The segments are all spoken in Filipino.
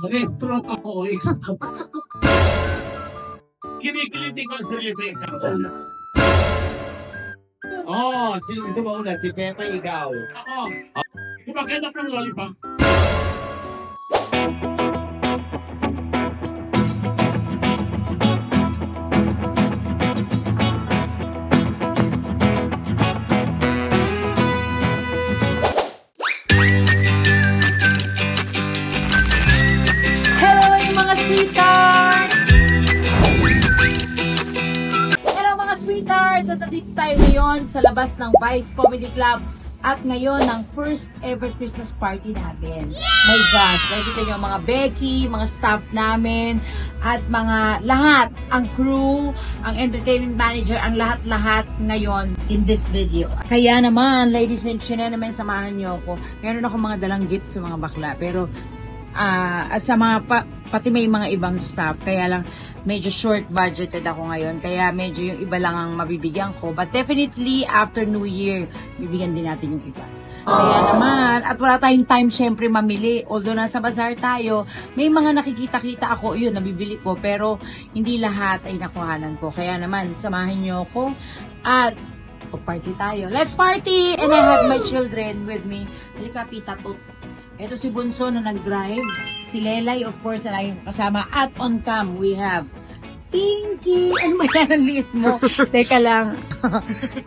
Restaurant ako. Kinikiliti ko sa Rebecca. Sino gusto mo una? Si Pepe, ikaw. Ako. Di ba kaya ng lollipop? So, nandito tayo ngayon sa labas ng Vice Comedy Club at ngayon ang first ever Christmas party natin. My gosh, nakikita nyo mga Becky, mga staff namin at mga lahat, ang crew, ang entertainment manager, ang lahat-lahat ngayon in this video. Kaya naman, ladies and gentlemen, samahan nyo ako. Meron ako mga dalang gifts sa mga bakla, pero sa mga pati may mga ibang staff, kaya lang medyo short budgeted ako ngayon, kaya medyo yung iba lang ang mabibigyan ko, but definitely after New Year bibigyan din natin yung iba. Kaya naman, at wala tayong time syempre mamili, although nasa bazaar tayo, may mga nakikita-kita ako, yun nabibili ko, pero hindi lahat ay nakuhanan ko. Kaya naman samahan nyo ako at party tayo. Let's party! And I have my children with me. Halika, Pita, to. Ito si Bunso na nag-drive. Si Lelay, of course, na laging kasama. At on cam, we have Pinky. Ano ba yan ang liit mo? Teka lang.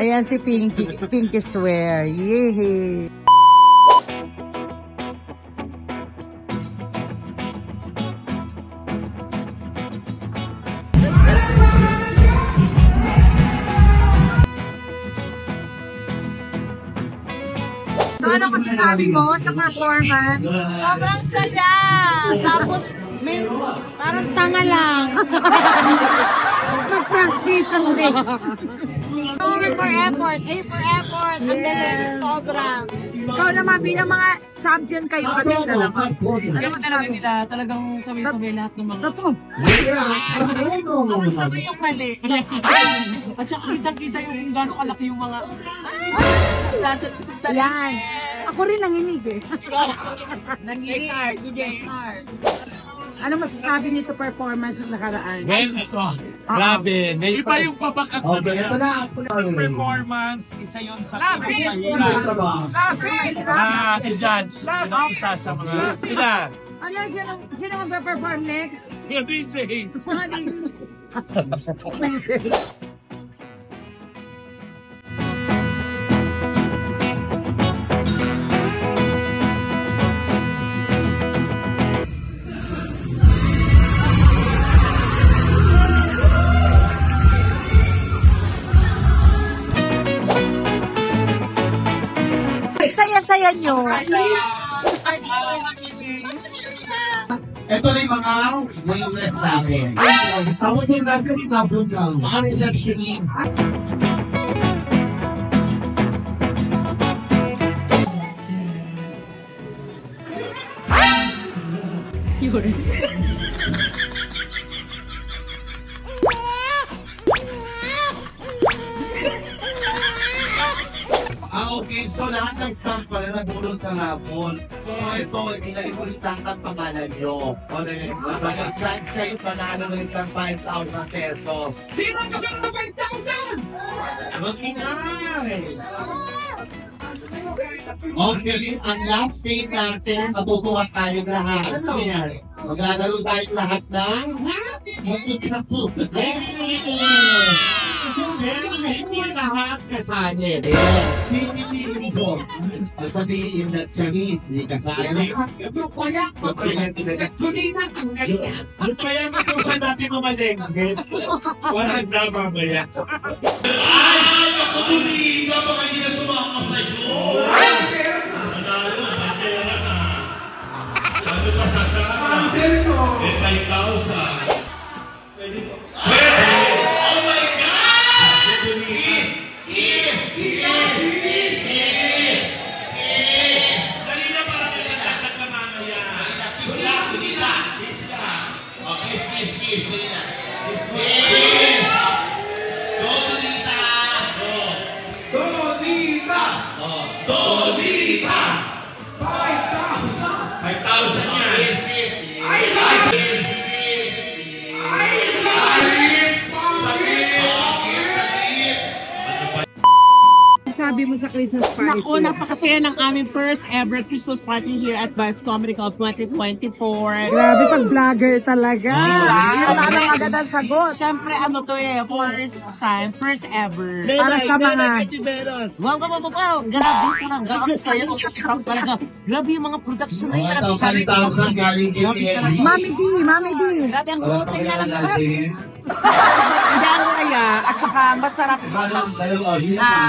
Ayan si Pinky. Pinky swear. Yehey. So, ano masasabi mo sa performance? Sobrang saya! Tapos, may parang tanga lang. Mag-practice ang day. For effort. A for effort. Ang galing, sobrang. Ikaw naman, bilang mga champion kayo kasi naman. Kaya talaga nila, talagang kami lahat ng mga... Totoo. Sabi yung mali. At saka kita-kita yung kung gano'ng kalaki yung mga... Yan. Ako rin nanginig eh. Nanginig. Ano masasabi niyo sa performance ng nakaraan? Well, ito. Grabe. Iba yung pabakat na ito na. Performance, isa yon sa pinakamahirap i-judge. Ito isa sa mga sila. Ano, sino magpa-perform next? yung DJ. Mga DJ. Saya nyo. Ito na yung mga waitress namin. Tapos yung nasa rin nabun lang. Mga receptionist. Okay, so lahat ng staff pala nagulot sa raffle. So ito, inaibulitan ang pangalan nyo. Mag-chance kayo panalo ng isang 5,000 pesos. Sino ang kasang na 5,000? Mag-ingay! Okay, ang last game natin, matutuwa tayong lahat. Ano yan? Maglalaro tayong lahat ng... Hindi lahat kasali. Pinipili ko. Sabihin na Chinese, hindi kasali. Ito kaya ko kaya tinagagsulinan ang ganyan. Kaya nga kung saan natin umaling. Walang dama ba yan? Ay! Ako tuloy ka baka hindi na sumama sa show. Nanalo na sa pera na. Ano pa sasama? Eh, 5,000. Pwede po. Oh my God! Yes! Dali na para nagtatag na mamaya. Kiss ka. Oh, kiss. Dali na. Kiss. Donita! 5,000 yan! Christmas party. Naku, napakasaya ng aming first ever Christmas party here at Vice Comedy Club 2024. Grabe pag vlogger talaga. Wow. Wala nang agad ang sagot. Siyempre, ano to eh, first time, first ever. Para sa mga... Wow, wow, wow, wow, grabe talaga. Ang saya ng kasarap talaga. Grabe yung mga production na yun. Grabe talaga. 1,000 galing DTNB. Mami D. Grabe ang husay na lang. Hindi ang saya at saka masarap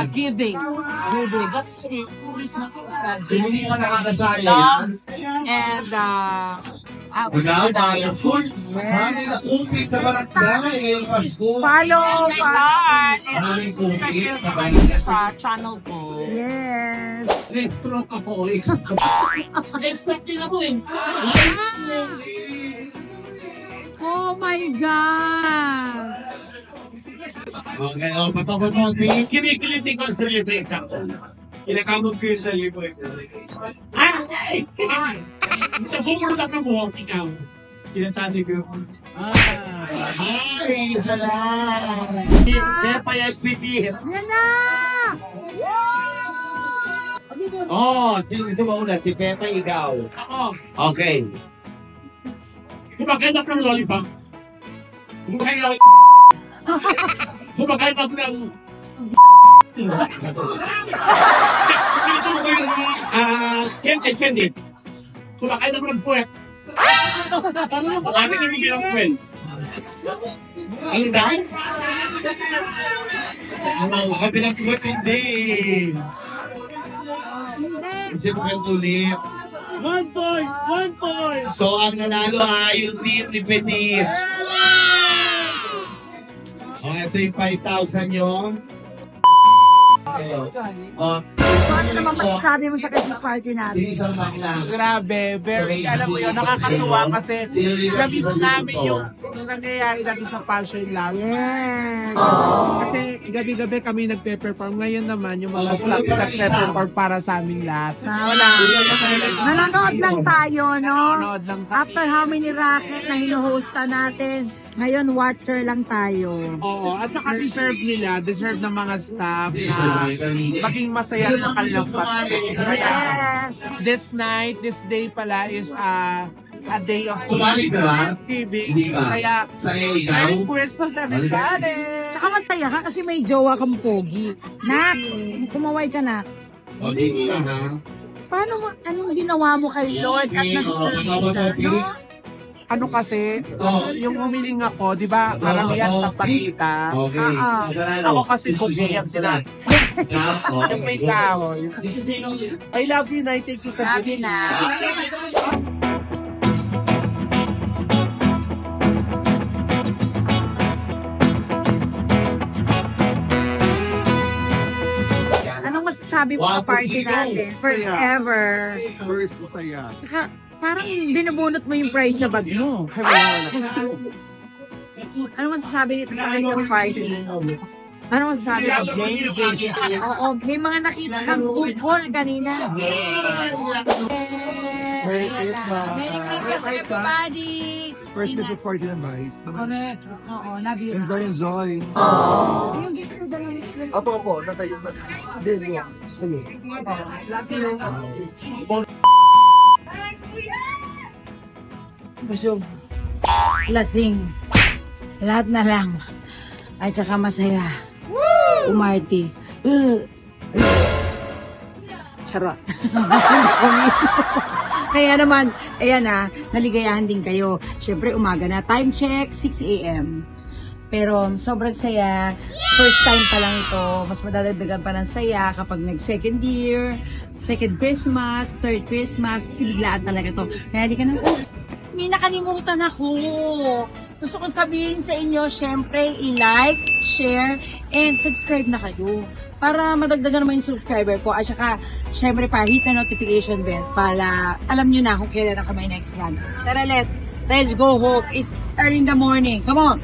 giving. Giving. Kasi Christmas is a Hindi giving, ka nakakasali. love, and Ikaw, mga school. Mami na kupit sa barangay. Ngayong Pasko. Follow. Maraming kupit sa sa channel ko. Yes. Restaurant ako. Expect din ako eh. Oh my God. Okay, patapos mo. Kinikilitin ko sa Rebecca. Kinakamot ko yung sa libo. Ay! Bumurda ka mo, ikaw. Kinatati ko. Ay, salamat. Kaya pa yung piti. Yan na. Oh, sino gusto mo una? Si Pepe, ikaw. Ako. Okay. Kumakain ako ng lollipop. Kumakain ako kumakain ako ng sinusunod ko yung candy. Kumakain ako ng puwet. Akin yung bilang friend. Ang dahil? Ano, kabilang puwet hindi. Kasi mo yung ulit. 1 point! 1 point! So, ang nanalo yung team ni Petit. Ito yung 5,000 yung. Oh, So ano naman masasabi mo sa Christmas party natin? isang bakla. Grabe, very, alam mo yun, nakakatuwa kasi nabis namin yung nangyayari natin sa Passion Lab. Yes. Kasi gabi-gabi kami nagpe-perform. Ngayon naman, yung mga staff nagpe-perform para sa aming lahat. Wala. Nanonood lang tayo, no? Nanonood lang kami. After how many racket na hinuhosta natin, ngayon watcher lang tayo. Oo, at saka deserve ng mga staff na maging masaya ng kanilang Pasko. Kaya, Yes. this day pala is a day of Sumali ka ba? giving. Hindi ka. Kaya, Sa'yo ikaw? Merry Christmas everybody! Tsaka masaya ka kasi may jowa kang pogi. Nak, kumaway ka na. O, di ka ha? Paano mo, anong ginawa mo kay Lord at nag-serve ka, no? Ano kasi, Oh. yung humiling ako, di ba, karamihan sa pakita. Okay. Ako kasi buki ang sila. Yung may kahoy. I love you, Nay. Thank you sa Sabi giving. na. Anong masasabi mo sa party natin? First Saya. ever. First, masaya. Saka, parang binubunot mo yung prize sa bag mo. Ay, wala. Ano masasabi nito sa Christmas party? Ano masasabi? Oo, may mga nakita kang football kanina. Merry Christmas. Merry Christmas, everybody! First Christmas party ng Vice. Oo, love you. Enjoy. Yung gift ko dala Opo. Natayo na. Sige. Love you. Busog. Lasing. Lahat na lang. At saka masaya. Umarty. Charot. Kaya naman, ayan na, naligayahan din kayo. Siyempre, umaga na. Time check, 6 a.m. Pero sobrang saya. First time pa lang ito. Mas madadagdagan pa ng saya kapag nag-second year, second Christmas, third Christmas. Kasi biglaan talaga to. Kaya di ka na, hindi nakalimutan ako. Gusto ko sabihin sa inyo, syempre, i-like, share, and subscribe na kayo. Para madagdagan naman yung subscriber ko. At saka, syempre pa, hit na notification bell para alam nyo na kung kailan na kami next vlog. Tara, let's go home. It's early in the morning. Come on!